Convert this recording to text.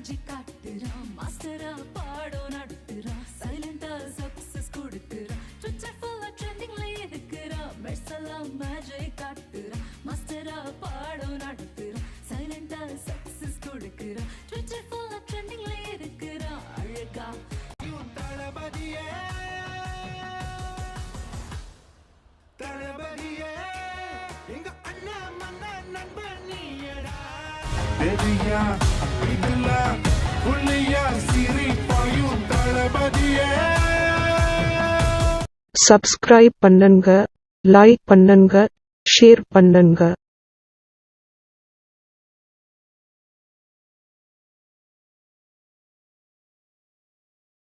Magic காட்டுறான், மாஸ்டரா பாடம் நடத்துறான், சைலண்டா சக்சஸ் கொடுக்குறான், ட்விட்டர் ஃபுல்லா ட்ரெண்டிங்ல இருக்கிறான், மெர்சலாம் மேஜிக் காட்டுறான், மாஸ்டரா பாடம் நடத்துறான், சைலண்டா சக்சஸ் கொடுக்குறான், ட்விட்டர் ஃபுல்லா ட்ரெண்டிங்ல இருக்கிறான், அழகா தளபதியே தளபதியே எங்க அண்ணன் மன்னன் நண்பன் நீயடா தேவியா இதுலா புள்ளியா சிரிப்பாயும் தளபதியே. சப்ஸ்கிரைப் பண்ணுங்க, லைக் பண்ணுங்க, ஷேர் பண்ணுங்க.